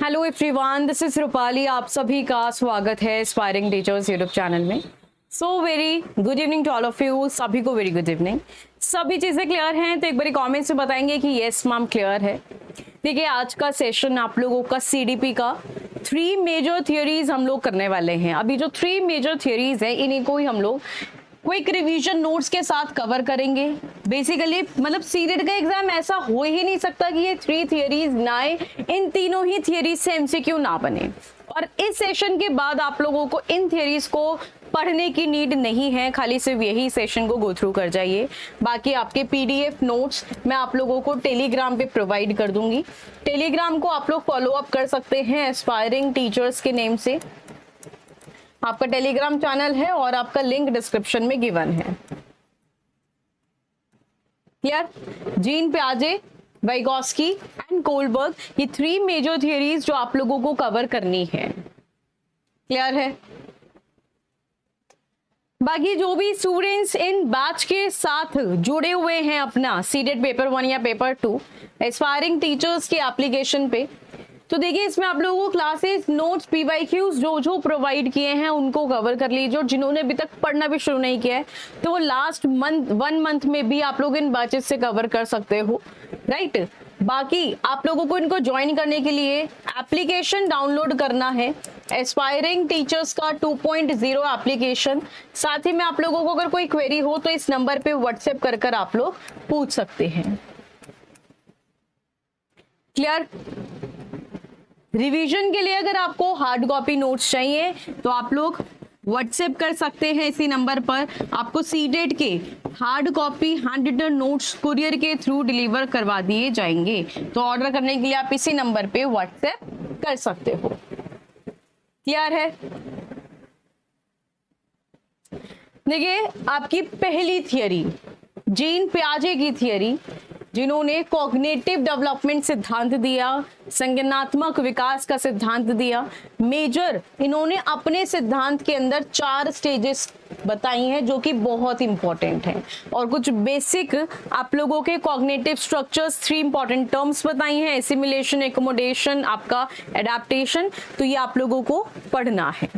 Hello everyone, this is Rupali. आप सभी का स्वागत है एस्पायरिंग टीचर्स यूट्यूब चैनल में। So very good evening to all of you. सभी को वेरी गुड इवनिंग। सभी चीज़ें क्लियर हैं तो एक बार कमेंट्स में बताएंगे कि यस मैम क्लियर है। देखिए, आज का सेशन आप लोगों का सीडीपी का 3 मेजर थियोरीज हम लोग करने वाले हैं। अभी जो 3 मेजर थियोरीज है इन्हीं को ही हम लोग क्विक रिवीजन नोट्स के साथ कवर करेंगे। बेसिकली मतलब सीटेट का एग्जाम ऐसा हो ही नहीं सकता कि ये 3 थियरीज ना आए, इन तीनों ही थियरीज से एमसीक्यू ना बने। और इस सेशन के बाद आप लोगों को इन थियरीज को पढ़ने की नीड नहीं है, खाली सिर्फ यही सेशन को गो थ्रू कर जाइए। बाकी आपके पीडीएफ नोट्स मैं आप लोगों को टेलीग्राम पे प्रोवाइड कर दूंगी। टेलीग्राम को आप लोग फॉलो अप कर सकते हैं एस्पायरिंग टीचर्स के नेम से। आपका टेलीग्राम चैनल है और आपका लिंक डिस्क्रिप्शन में गिवन है। क्लियर? जीन पियाजे, वाइगोस्की एंड कोलबर्ग, ये 3 मेजर थियरीज जो आप लोगों को कवर करनी है। क्लियर है? बाकी जो भी स्टूडेंट्स इन बैच के साथ जुड़े हुए हैं अपना सीटेट पेपर 1 या पेपर 2 एस्पायरिंग टीचर्स के एप्लीकेशन पे, तो देखिए इसमें आप लोगों को क्लासेस, नोट्स, पीवाईक्यूज जो प्रोवाइड किए हैं उनको कवर कर लीजिए। और जिन्होंने अभी तक पढ़ना भी शुरू नहीं किया है तो वो लास्ट मंथ 1 मंथ में भी आप लोग इन बैचेस से कवर कर सकते हो, राइट। बाकी आप लोगों को इनको ज्वाइन करने के लिए एप्लीकेशन डाउनलोड करना है, एस्पायरिंग टीचर्स का 2.0 एप्लीकेशन। साथ ही में आप लोगों को अगर कोई क्वेरी हो तो इस नंबर पे व्हाट्सएप कर आप लोग पूछ सकते हैं। क्लियर? रिवीजन के लिए अगर आपको हार्ड कॉपी नोट्स चाहिए तो आप लोग व्हाट्सएप कर सकते हैं इसी नंबर पर। आपको सीटेट के hard copy hand written notes courier के थ्रू डिलीवर करवा दिए जाएंगे। तो ऑर्डर करने के लिए आप इसी नंबर पे व्हाट्सएप कर सकते हो। क्लियर है? देखिए, आपकी पहली थियरी जीन पियाजे की थियरी, जिन्होंने कॉग्निटिव डेवलपमेंट सिद्धांत दिया, संज्ञानात्मक विकास का सिद्धांत दिया। मेजर इन्होंने अपने सिद्धांत के अंदर 4 स्टेजेस बताई हैं जो कि बहुत इंपॉर्टेंट हैं, और कुछ बेसिक आप लोगों के कॉग्निटिव स्ट्रक्चर्स, 3 इंपॉर्टेंट टर्म्स बताई हैं, एसिमिलेशन, एकोमोडेशन, आपका एडेप्टेशन। तो ये आप लोगों को पढ़ना है।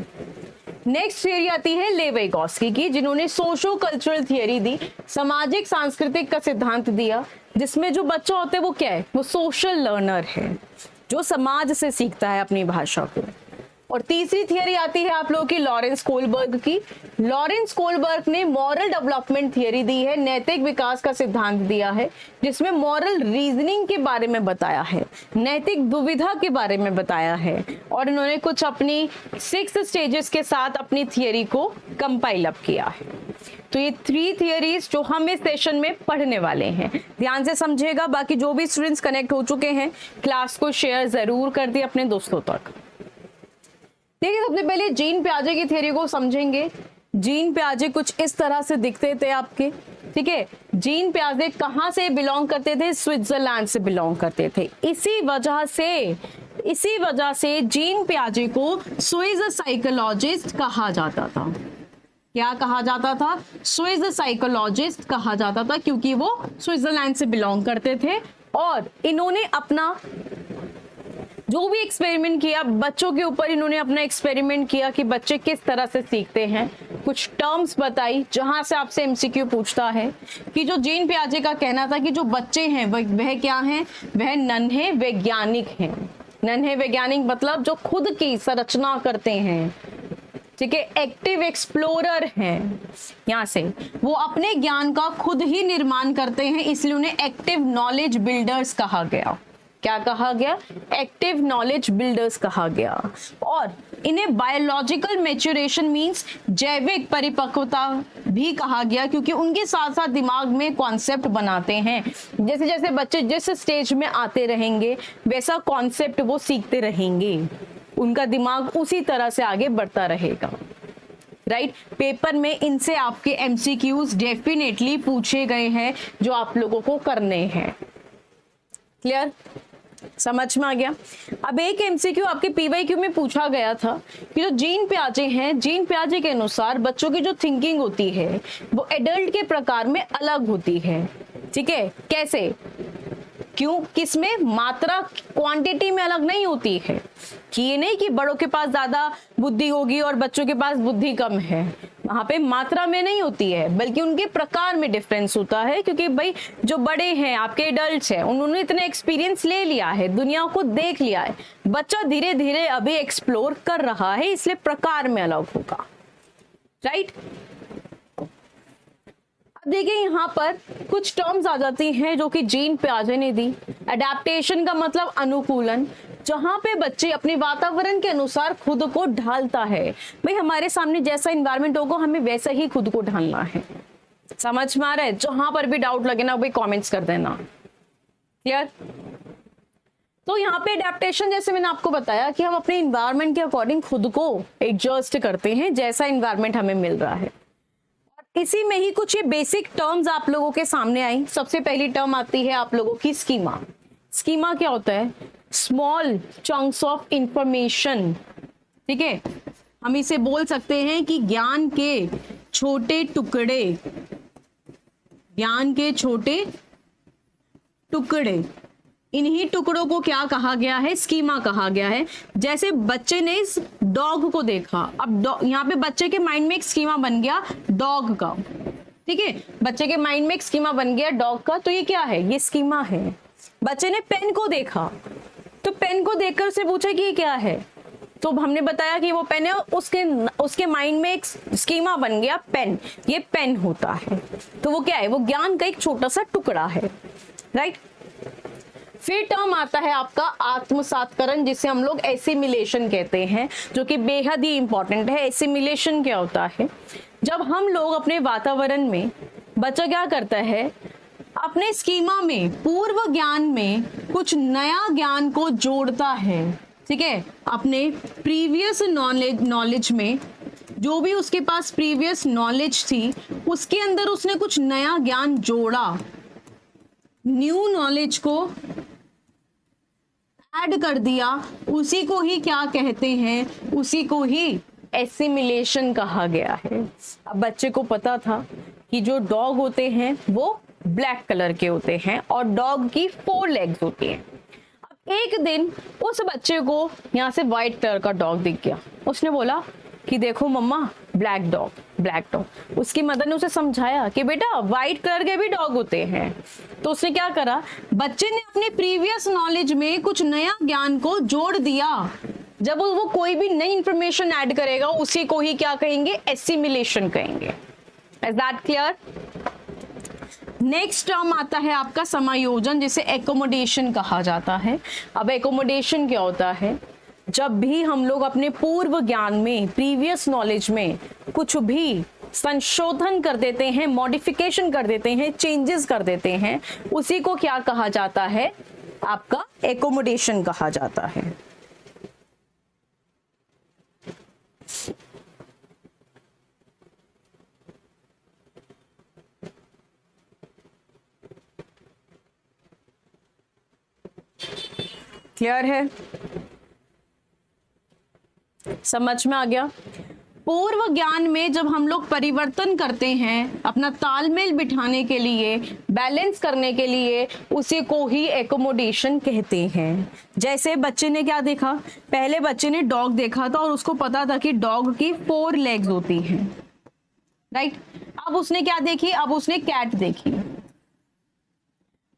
नेक्स्ट थियरी आती है लेवी-वाइगोस्की की, जिन्होंने सोशो कल्चरल थियरी दी, सामाजिक सांस्कृतिक का सिद्धांत दिया, जिसमें जो बच्चा होता है वो क्या है, वो सोशल लर्नर है, जो समाज से सीखता है अपनी भाषा को। और तीसरी थियरी आती है आप लोगों की लॉरेंस कोलबर्ग की। लॉरेंस कोलबर्ग ने मॉरल डेवलपमेंट थियरी दी है, नैतिक विकास का सिद्धांत दिया है, जिसमें मॉरल रीजनिंग के बारे में बताया है, नैतिक दुविधा के बारे में बताया है। और इन्होंने कुछ अपनी 6 स्टेजेस के साथ अपनी थियरी को कंपाइल अप किया है। तो ये 3 थियरीज जो हम इस सेशन में पढ़ने वाले हैं, ध्यान से समझिएगा। बाकी जो भी स्टूडेंट्स कनेक्ट हो चुके हैं, क्लास को शेयर जरूर कर दिए अपने दोस्तों तक। देखिए, सबसे पहले जीन पियाजे की थियरी को समझेंगे। जीन पियाजे कुछ इस तरह से दिखते थे आपके, ठीक है। जीन पियाजे कहाँ से बिलोंग करते थे? स्विट्जरलैंड से बिलोंग करते थे। इसी वजह से जीन पियाजे को स्विस साइकोलॉजिस्ट कहा जाता था। क्या कहा जाता था? स्विस साइकोलॉजिस्ट कहा जाता था, क्योंकि वो स्विट्जरलैंड से बिलोंग करते थे। और इन्होंने अपना जो भी एक्सपेरिमेंट किया बच्चों के ऊपर, इन्होंने अपना एक्सपेरिमेंट किया कि बच्चे किस तरह से सीखते हैं। कुछ टर्म्स बताई जहां से आपसे एमसीक्यू पूछता है कि जो जीन पियाजे का कहना था कि जो बच्चे हैं वह क्या हैं? वह नन्हे वैज्ञानिक हैं। नन्हे वैज्ञानिक मतलब जो खुद की संरचना करते हैं, ठीक है, एक्टिव एक्सप्लोरर हैं। यहाँ से वो अपने ज्ञान का खुद ही निर्माण करते हैं, इसलिए उन्हें एक्टिव नॉलेज बिल्डर्स कहा गया। क्या कहा गया? एक्टिव नॉलेज बिल्डर्स कहा गया। और इन्हें बायोलॉजिकल मैच्योरेशन मींस जैविक परिपक्वता भी कहा गया, क्योंकि उनके साथ साथ दिमाग में कॉन्सेप्ट बनाते हैं। जैसे जैसे बच्चे जिस स्टेज में आते रहेंगे वैसा कॉन्सेप्ट वो सीखते रहेंगे, उनका दिमाग उसी तरह से आगे बढ़ता रहेगा, राइट। पेपर में इनसे आपके एमसीक्यूज डेफिनेटली पूछे गए हैं जो आप लोगों को करने हैं। क्लियर? समझ में आ गया? अब एक एमसीक्यू आपके पीवाईक्यू में पूछा गया था कि जो जीन पियाजे हैं, जीन पियाजे के अनुसार बच्चों की जो थिंकिंग होती है वो एडल्ट के प्रकार में अलग होती है। ठीक है, कैसे? क्यों, किसमें, मात्रा क्वांटिटी में अलग नहीं होती है, कि ये नहीं कि बड़ों के पास ज्यादा बुद्धि होगी और बच्चों के पास बुद्धि कम है, वहां पे मात्रा में नहीं होती है, बल्कि उनके प्रकार में डिफरेंस होता है। क्योंकि भाई जो बड़े हैं, आपके एडल्ट्स हैं, उन्होंने इतना एक्सपीरियंस ले लिया है, दुनिया को देख लिया है, बच्चा धीरे धीरे अभी एक्सप्लोर कर रहा है, इसलिए प्रकार में अलग होगा, राइट। अब देखिए यहाँ पर कुछ टर्म्स आ जाती हैं जो कि जीन पियाजे ने दी। अडेप्टेशन का मतलब अनुकूलन, जहां पे बच्चे अपने वातावरण के अनुसार खुद को ढालता है। भाई हमारे सामने जैसा इन्वायरमेंट होगा हमें वैसा ही खुद को ढालना है। समझ में आ रहा है? जहां पर भी डाउट लगे ना भाई कमेंट्स कर देना। क्लियर? तो यहाँ पे अडेप्टेशन, जैसे मैंने आपको बताया कि हम अपने इन्वायरमेंट के अकॉर्डिंग खुद को एडजस्ट करते हैं, जैसा इन्वायरमेंट हमें मिल रहा है। इसी में ही कुछ ये बेसिक टर्म्स आप लोगों के सामने आई। सबसे पहली टर्म आती है आप लोगों की स्कीमा। स्कीमा क्या होता है? Small chunks of information. ठीक है, हम इसे बोल सकते हैं कि ज्ञान के छोटे टुकड़े, ज्ञान के छोटे टुकड़े। इन्हीं टुकड़ों को क्या कहा गया है? स्कीमा कहा गया है। जैसे बच्चे ने इस डॉग को देखा, अब यहाँ पे बच्चे के माइंड में एक स्कीमा बन गया डॉग का। ठीक है, बच्चे के माइंड में एक स्कीमा बन गया डॉग का, तो ये क्या है? ये स्कीमा है। बच्चे ने पेन को देखा, तो पेन को देखकर उसे पूछा कि ये क्या है, तो हमने बताया कि वो पेन है, उसके माइंड में एक स्कीमा बन गया पेन, ये पेन होता है। तो वो क्या है? वो ज्ञान का एक छोटा सा टुकड़ा है, राइट। फिर टर्म आता है आपका आत्मसातकरण, जिसे हम लोग एसिमिलेशन कहते हैं, जो कि बेहद ही इंपॉर्टेंट है। एसिमिलेशन क्या होता है? जब हम लोग अपने वातावरण में, बच्चा क्या करता है, अपने स्कीमा में, पूर्व ज्ञान में कुछ नया ज्ञान को जोड़ता है। ठीक है, अपने प्रीवियस नॉलेज में जो भी उसके पास प्रीवियस नॉलेज थी, उसके अंदर उसने कुछ नया ज्ञान जोड़ा, न्यू नॉलेज को ऐड कर दिया। उसी को ही क्या कहते हैं? उसी को ही एसिमिलेशन कहा गया है। अब बच्चे को पता था कि जो डॉग होते हैं वो ब्लैक कलर के होते हैं और डॉग की 4 लेग्स होती हैं। अब एक दिन उस बच्चे को यहाँ से व्हाइट कलर का डॉग दिख गया। उसने बोला कि देखो मम्मा, ब्लैक डॉग, ब्लैक डॉग। उसकी मदर ने उसे समझाया कि बेटा व्हाइट कलर के भी डॉग होते हैं। तो उसने क्या करा? बच्चे ने अपने प्रीवियस नॉलेज में कुछ नया ज्ञान को जोड़ दिया। जब वो कोई भी नई इंफॉर्मेशन ऐड करेगा, उसी को ही क्या कहेंगे? एसिमिलेशन कहेंगे। Is that clear? Next term आता है आपका समायोजन, जिसे एकोमोडेशन कहा जाता है। अब एकोमोडेशन क्या होता है? जब भी हम लोग अपने पूर्व ज्ञान में, प्रीवियस नॉलेज में कुछ भी संशोधन कर देते हैं, मॉडिफिकेशन कर देते हैं, चेंजेस कर देते हैं, उसी को क्या कहा जाता है? आपका एकोमोडेशन कहा जाता है। क्लियर है? समझ में आ गया? पूर्व ज्ञान में जब हम लोग परिवर्तन करते हैं अपना तालमेल बिठाने के लिए, बैलेंस करने के लिए, उसी को ही एकोमोडेशन कहते हैं। जैसे बच्चे ने क्या देखा? पहले बच्चे ने डॉग देखा था और उसको पता था कि डॉग की 4 लेग्स होती हैं, राइट। अब उसने क्या देखी? अब उसने कैट देखी।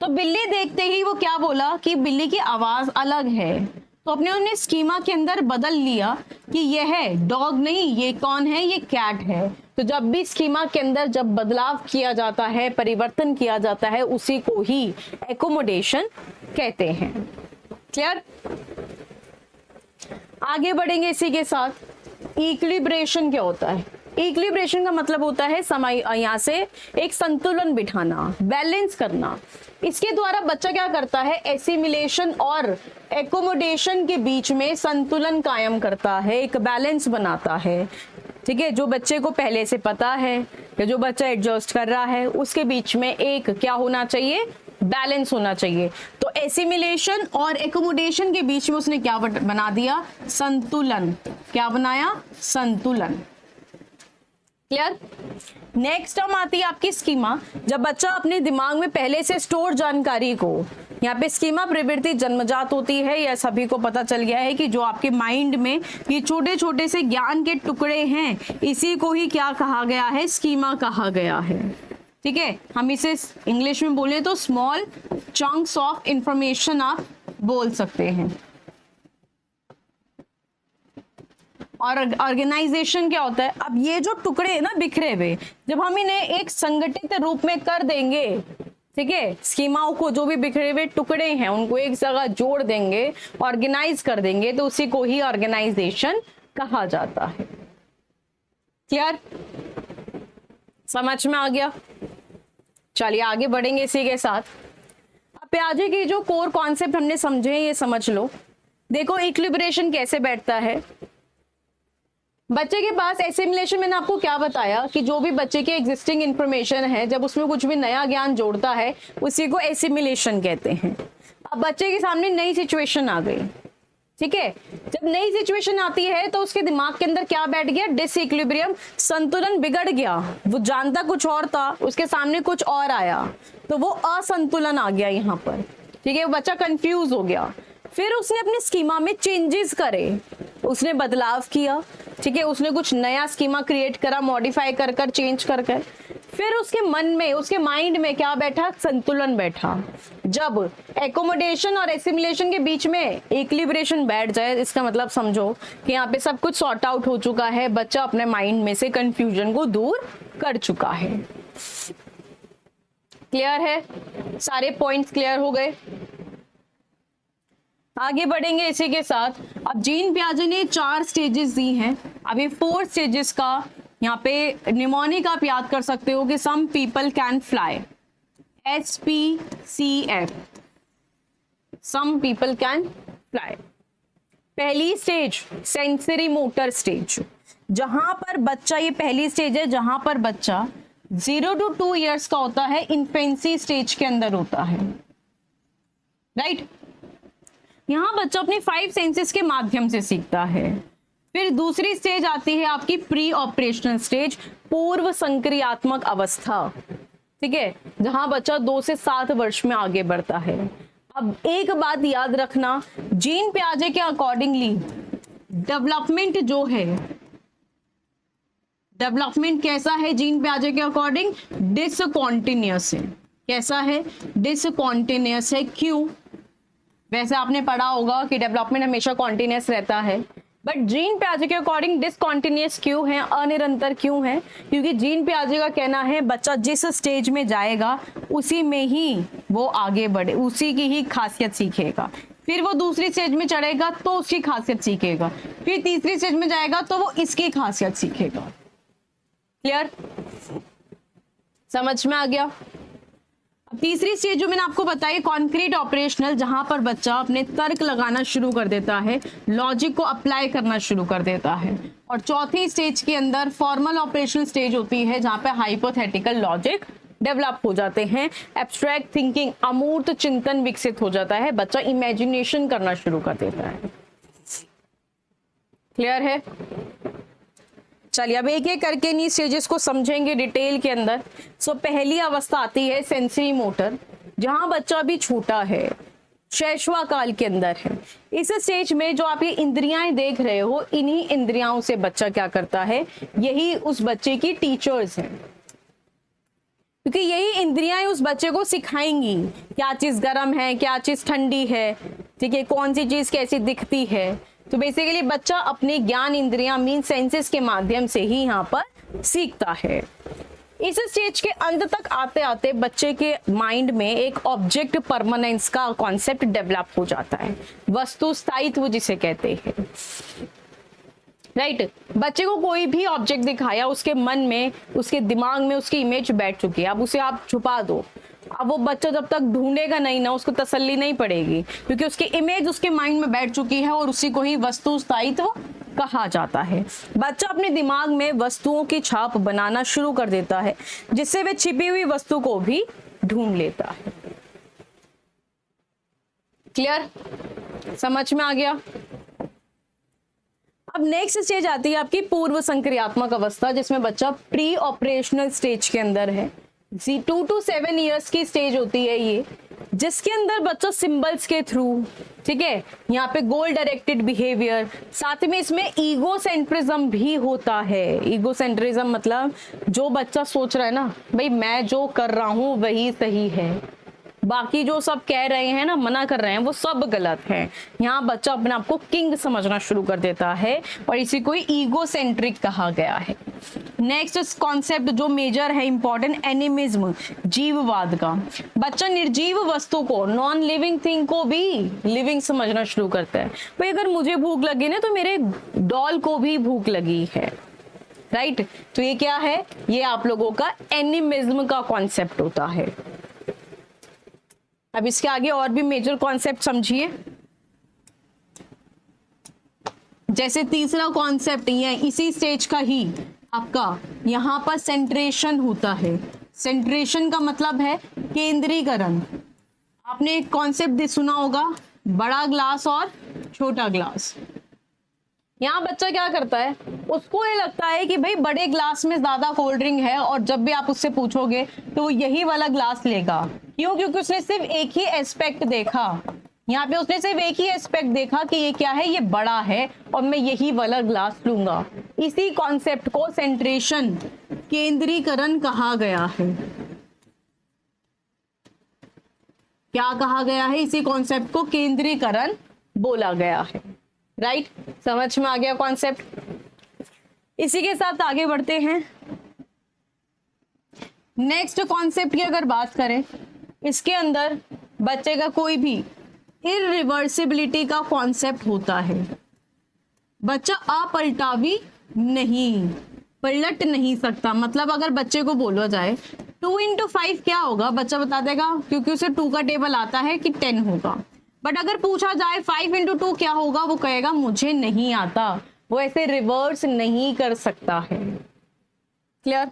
तो बिल्ली देखते ही वो क्या बोला कि बिल्ली की आवाज अलग है। तो अपने उन्हें स्कीमा के अंदर बदल लिया कि यह है डॉग नहीं, ये कौन है? ये कैट है। तो जब भी स्कीमा के अंदर जब बदलाव किया जाता है, परिवर्तन किया जाता है, उसी को ही एकोमोडेशन कहते हैं। क्लियर? आगे बढ़ेंगे इसी के साथ। इक्विलिब्रेशन क्या होता है? इक्विलिब्रेशन का मतलब होता है समय, यहाँ से एक संतुलन बिठाना, बैलेंस करना। इसके द्वारा बच्चा क्या करता है? एसिमिलेशन और एकोमोडेशन के बीच में संतुलन कायम करता है, एक बैलेंस बनाता है। ठीक है, जो बच्चे को पहले से पता है या जो बच्चा एडजस्ट कर रहा है, उसके बीच में एक क्या होना चाहिए? बैलेंस होना चाहिए। तो एसिमिलेशन और एकोमोडेशन के बीच में उसने क्या बना दिया? संतुलन। क्या बनाया? संतुलन। क्लियर? नेक्स्ट टर्म आती है आपकी स्कीमा। जब बच्चा अपने दिमाग में पहले से स्टोर जानकारी को यहाँ पे स्कीमा प्रवृत्ति जन्मजात होती है, यह सभी को पता चल गया है कि जो आपके माइंड में ये छोटे छोटे से ज्ञान के टुकड़े हैं, इसी को ही क्या कहा गया है, स्कीमा कहा गया है। ठीक है, हम इसे इंग्लिश में बोले तो स्मॉल चंक्स ऑफ इंफॉर्मेशन आप बोल सकते हैं। और ऑर्गेनाइजेशन क्या होता है, अब ये जो टुकड़े हैं ना बिखरे हुए, जब हम इन्हें एक संगठित रूप में कर देंगे, ठीक है, स्कीमाओं को, जो भी बिखरे हुए टुकड़े हैं उनको एक जगह जोड़ देंगे, ऑर्गेनाइज कर देंगे, तो उसी को ही ऑर्गेनाइजेशन कहा जाता है। क्लियर, समझ में आ गया? चलिए आगे बढ़ेंगे इसी के साथ। अब पियाजे की जो कोर कॉन्सेप्ट हमने समझे ये समझ लो। देखो इक्विलिब्रेशन कैसे बैठता है। बच्चे के पास एसिमिलेशन, मैंने आपको क्या बताया कि जो भी बच्चे की एग्जिस्टिंग इंफॉर्मेशन है, जब उसमें कुछ भी नया ज्ञान जोड़ता है उसी को एसिमिलेशन कहते हैं। अब बच्चे के सामने नई सिचुएशन आ गई, ठीक है, जब नई सिचुएशन आती है तो उसके दिमाग के अंदर क्या बैठ गया, डिसइक्विलिब्रियम, संतुलन बिगड़ गया। वो जानता कुछ और था, उसके सामने कुछ और आया, तो वो असंतुलन आ गया यहाँ पर। ठीक है, वो बच्चा कंफ्यूज हो गया। फिर उसने अपने स्कीमा में चेंजेस करे, उसने बदलाव किया, ठीक है, उसने कुछ नया स्कीमा क्रिएट करा, मॉडिफाई कर कर, चेंज कर कर, फिर उसके मन में, उसके माइंड में क्या बैठा, संतुलन बैठा। जब एकोमोडेशन और एसिमिलेशन के बीच में इक्विलिब्रेशन बैठ जाए, इसका मतलब समझो कि यहाँ पे सब कुछ सॉर्ट आउट हो चुका है, बच्चा अपने माइंड में से कंफ्यूजन को दूर कर चुका है। क्लियर है? सारे पॉइंट्स क्लियर हो गए? आगे बढ़ेंगे इसी के साथ। अब जीन पियाजे ने 4 स्टेजेस दी हैं। अब ये 4 स्टेजेस का यहाँ पे निमोनिक आप याद कर सकते हो कि some people can fly, SPCF, some people can fly. पहली स्टेज सेंसरी मोटर स्टेज, जहां पर बच्चा, ये पहली स्टेज है जहां पर बच्चा 0 to 2 इयर्स का होता है, इन्फेंसी स्टेज के अंदर होता है, राइट। यहां बच्चा अपने 5 सेंसेस के माध्यम से सीखता है। फिर दूसरी स्टेज आती है आपकी प्री ऑपरेशनल स्टेज, पूर्व संक्रियात्मक अवस्था, ठीक है, जहां बच्चा 2 से 7 वर्ष में आगे बढ़ता है। अब एक बात याद रखना, जीन पियाजे के अकॉर्डिंगली डेवलपमेंट जो है, डेवलपमेंट कैसा है जीन पियाजे के अकॉर्डिंग, डिसकॉन्टिन्यूअस है। कैसा है? डिसकॉन्टिन्यूअस है। क्यों? वैसे आपने पढ़ा होगा कि डेवलपमेंट हमेशा कॉन्टिन्यूअस रहता है, बट जीन पियाजे के अकॉर्डिंग डिसकॉन्टिन्यूअस क्यों है, अनिरंतर क्यों है? क्योंकि जीन पियाजे का कहना है बच्चा जिस स्टेज में जाएगा उसी में ही वो आगे बढ़े, उसी की ही खासियत सीखेगा। फिर वो दूसरी स्टेज में चढ़ेगा तो उसकी खासियत सीखेगा, फिर तीसरी स्टेज में जाएगा तो वो इसकी खासियत सीखेगा। क्लियर? समझ में आ गया? तीसरी स्टेज जो मैंने आपको बताई कॉन्क्रीट ऑपरेशनल, जहां पर बच्चा अपने तर्क लगाना शुरू कर देता है, लॉजिक को अप्लाई करना शुरू कर देता है। और चौथी स्टेज के अंदर फॉर्मल ऑपरेशनल स्टेज होती है, जहां पे हाइपोथेटिकल लॉजिक डेवलप हो जाते हैं, एब्स्ट्रैक्ट थिंकिंग, अमूर्त चिंतन विकसित हो जाता है, बच्चा इमेजिनेशन करना शुरू कर देता है। क्लियर है? चलिए अब एक एक करके इन स्टेजेस को समझेंगे डिटेल के अंदर। सो पहली अवस्था आती है सेंसरी मोटर, जहां बच्चा भी छोटा है, शैशवा काल के अंदर है। इस स्टेज में जो आप ये इंद्रियां देख रहे हो, इन्हीं इंद्रियाओं से बच्चा क्या करता है, यही उस बच्चे की टीचर्स हैं, क्योंकि यही इंद्रियां उस बच्चे को सिखाएंगी क्या चीज गर्म है, क्या चीज ठंडी है, ठीक है, कौन सी चीज कैसी दिखती है। तो बेसिकली बच्चा अपनी ज्ञान इंद्रियां मीन सेंसेस के माध्यम से ही यहाँ पर सीखता है। इस स्टेज के अंत तक आते आते बच्चे के माइंड में एक ऑब्जेक्ट परमानेंस का कॉन्सेप्ट डेवलप हो जाता है, वस्तु स्थायित्व जिसे कहते हैं, राइट। बच्चे को कोई भी ऑब्जेक्ट दिखाया, उसके मन में, उसके दिमाग में उसकी इमेज बैठ चुकी है। अब उसे आप छुपा दो, अब वो बच्चा जब तक ढूंढेगा नहीं ना, उसको तसल्ली नहीं पड़ेगी, क्योंकि उसकी इमेज उसके माइंड में बैठ चुकी है और उसी को ही वस्तु स्थायित्व कहा जाता है। बच्चा अपने दिमाग में वस्तुओं की छाप बनाना शुरू कर देता है, जिससे वे छिपी हुई वस्तु को भी ढूंढ लेता है। क्लियर? समझ में आ गया? अब नेक्स्ट स्टेज आती है आपकी पूर्व संक्रियात्मक अवस्था, जिसमें बच्चा प्री ऑपरेशनल स्टेज के अंदर है। 2 to 7 इयर्स की स्टेज होती है ये, जिसके अंदर बच्चा सिंबल्स के थ्रू, ठीक है, यहाँ पे गोल डायरेक्टेड बिहेवियर, साथ में इसमें ईगो सेंट्रिज्म भी होता है। ईगो सेंट्रिज्म मतलब जो बच्चा सोच रहा है ना, भाई मैं जो कर रहा हूं वही सही है, बाकी जो सब कह रहे हैं ना, मना कर रहे हैं, वो सब गलत है। यहाँ बच्चा अपने आप को किंग समझना शुरू कर देता है और इसी को ईगो सेंट्रिक कहा गया है। नेक्स्ट कॉन्सेप्ट जो मेजर है इंपॉर्टेंट, एनिमिज्म, जीववाद का। बच्चा निर्जीव वस्तु को, नॉन लिविंग थिंग को भी लिविंग समझना शुरू करता है। भाई अगर मुझे भूख लगी ना तो मेरे डॉल को भी भूख लगी है, राइट? तो ये क्या है? ये आप लोगों का एनिमिज्म का कॉन्सेप्ट होता है। अब इसके आगे और भी मेजर कॉन्सेप्ट समझिए। जैसे तीसरा कॉन्सेप्ट ये इसी स्टेज का ही आपका यहां पर सेंट्रेशन होता है। सेंट्रेशन का मतलब है केंद्रीकरण। आपने एक कॉन्सेप्ट सुना होगा, बड़ा ग्लास और छोटा ग्लास। यहाँ बच्चा क्या करता है, उसको ये लगता है कि भाई बड़े ग्लास में ज्यादा कोल्ड ड्रिंक है, और जब भी आप उससे पूछोगे तो वो यही वाला ग्लास लेगा। क्यों? क्योंकि उसने सिर्फ एक ही एस्पेक्ट देखा। यहाँ पे उसने सिर्फ एक ही एस्पेक्ट देखा कि ये क्या है, ये बड़ा है और मैं यही वाला ग्लास लूंगा। इसी कॉन्सेप्ट को सेंट्रेशन, केंद्रीकरण कहा गया है। क्या कहा गया है? इसी कॉन्सेप्ट को केंद्रीकरण बोला गया है, राइट? समझ में आ गया कॉन्सेप्ट? इसी के साथ आगे बढ़ते हैं। नेक्स्ट कॉन्सेप्ट की अगर बात करें, इसके अंदर बच्चे का कोई भी इरिवर्सिबिलिटी का कॉन्सेप्ट होता है। बच्चा अपलटावी नहीं, पलट नहीं सकता। मतलब अगर बच्चे को बोला जाए 2 into 5 क्या होगा, बच्चा बता देगा, क्योंकि उसे 2 का टेबल आता है कि 10 होगा। बट अगर पूछा जाए 5 into 2 क्या होगा, वो कहेगा मुझे नहीं आता। वो ऐसे रिवर्स नहीं कर सकता है। क्लियर?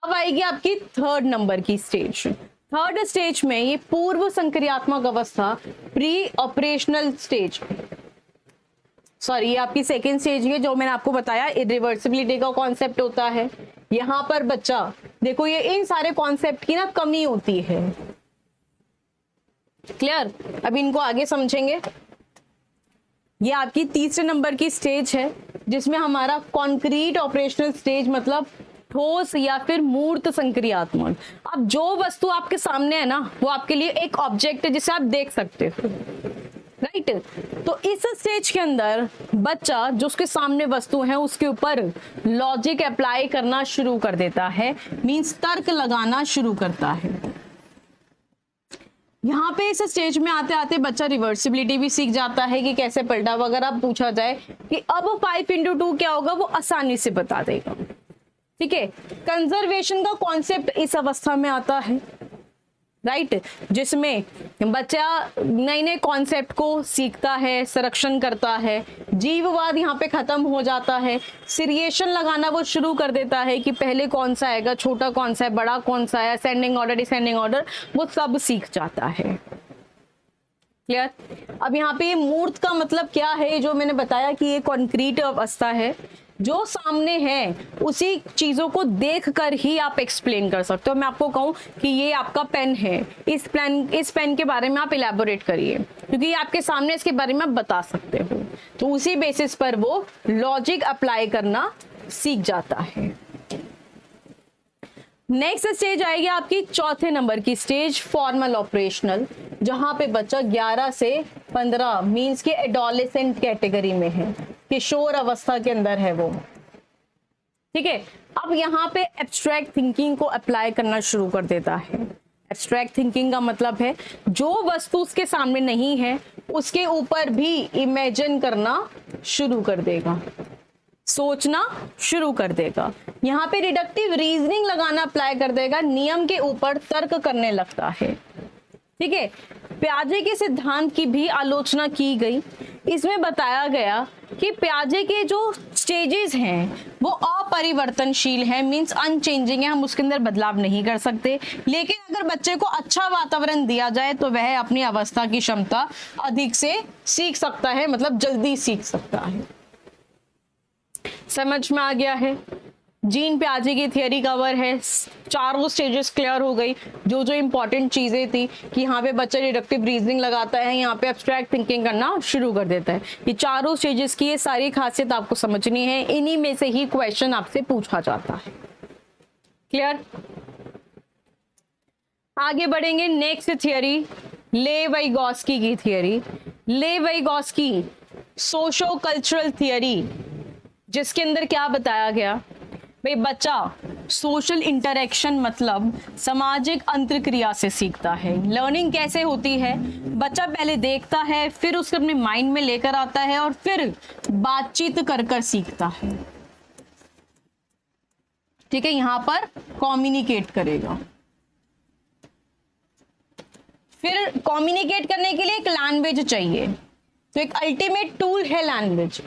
अब आएगी आपकी थर्ड नंबर की स्टेज। थर्ड स्टेज में ये पूर्व संक्रियात्मक अवस्था, प्री ऑपरेशनल स्टेज, सॉरी ये आपकी सेकेंड स्टेज है जो मैंने आपको बताया इरिवर्सिबिलिटी का कॉन्सेप्ट होता है। यहां पर बच्चा देखो, ये इन सारे कॉन्सेप्ट की ना कमी होती है। क्लियर? अब इनको आगे समझेंगे। ये आपकी तीसरे नंबर की स्टेज है जिसमें हमारा कॉन्क्रीट ऑपरेशनल स्टेज, मतलब ठोस या फिर मूर्त संक्रियात्मक। अब जो वस्तु आपके सामने है ना, वो आपके लिए एक ऑब्जेक्ट है जिसे आप देख सकते हो, राइट? तो इस स्टेज के अंदर बच्चा जो उसके सामने वस्तु है उसके ऊपर लॉजिक अप्लाई करना शुरू कर देता है, मींस तर्क लगाना शुरू करता है। यहाँ पे इस स्टेज में आते आते बच्चा रिवर्सिबिलिटी भी सीख जाता है कि कैसे पलटा। अगर आप पूछा जाए कि अब 5 into 2 क्या होगा, वो आसानी से बता देगा। ठीक है? कंजर्वेशन का कॉन्सेप्ट इस अवस्था में आता है, राइट? जिसमें बच्चा नए नए कॉन्सेप्ट को सीखता है, संरक्षण करता है। जीववाद यहाँ पे खत्म हो जाता है। सीरिएशन लगाना वो शुरू कर देता है कि पहले कौन सा आएगा, छोटा कौन सा है, बड़ा कौन सा है, असेंडिंग ऑर्डर, डिसेंडिंग ऑर्डर, वो सब सीख जाता है। क्लियर? अब यहाँ पे मूर्त का मतलब क्या है, जो मैंने बताया कि ये कॉन्क्रीट अवस्था है, जो सामने है उसी चीजों को देखकर ही आप एक्सप्लेन कर सकते हो। मैं आपको कहूं कि ये आपका पेन है, इस पेन के बारे में आप इलेबोरेट करिए, क्योंकि ये आपके सामने इसके बारे में आप बता सकते हो। तो उसी बेसिस पर वो लॉजिक अप्लाई करना सीख जाता है। नेक्स्ट स्टेज आएगी आपकी चौथे नंबर की स्टेज, फॉर्मल ऑपरेशनल, जहां पे बच्चा 11 से 15 मींस के एडोलेसेंट कैटेगरी में है, किशोर अवस्था के अंदर है वो। ठीक है? अब यहाँ पे एब्स्ट्रैक्ट थिंकिंग को अप्लाई करना शुरू कर देता है। एब्स्ट्रैक्ट थिंकिंग का मतलब है जो वस्तु उसके सामने नहीं है उसके ऊपर भी इमेजिन करना शुरू कर देगा, सोचना शुरू कर देगा। यहाँ पे रिडक्टिव रीजनिंग लगाना अप्लाई कर देगा, नियम के ऊपर तर्क करने लगता है। ठीक है? पियाजे के सिद्धांत की भी आलोचना की गई। इसमें बताया गया कि पियाजे के जो स्टेजेस हैं वो अपरिवर्तनशील है, मींस अनचेंजिंग है, हम उसके अंदर बदलाव नहीं कर सकते। लेकिन अगर बच्चे को अच्छा वातावरण दिया जाए तो वह अपनी अवस्था की क्षमता अधिक से सीख सकता है, मतलब जल्दी सीख सकता है। समझ में आ गया है? जीन प्याजे की थियरी कवर है, चारों स्टेजेस क्लियर हो गई, जो जो इंपॉर्टेंट चीजें थी कि यहाँ पे बच्चा डिडक्टिव रीजनिंग लगाता है, यहाँ पे एब्स्ट्रैक्ट थिंकिंग करना शुरू कर देता है। ये चारों स्टेजेस की ये सारी खासियत आपको समझनी है, इन्हीं में से ही क्वेश्चन आपसे पूछा जाता है। क्लियर? आगे बढ़ेंगे। नेक्स्ट थियरी ले-वाइगोस्की की थियरी। ले-वाइगोस्की सोशो कल्चरल थियरी, जिसके अंदर क्या बताया गया भाई, बच्चा सोशल इंटरेक्शन मतलब सामाजिक अंतरक्रिया से सीखता है। लर्निंग कैसे होती है? बच्चा पहले देखता है, फिर उसको अपने माइंड में लेकर आता है और फिर बातचीत कर कर सीखता है। ठीक है, यहां पर कम्युनिकेट करेगा। फिर कम्युनिकेट करने के लिए एक लैंग्वेज चाहिए, तो एक अल्टीमेट टूल है लैंग्वेज।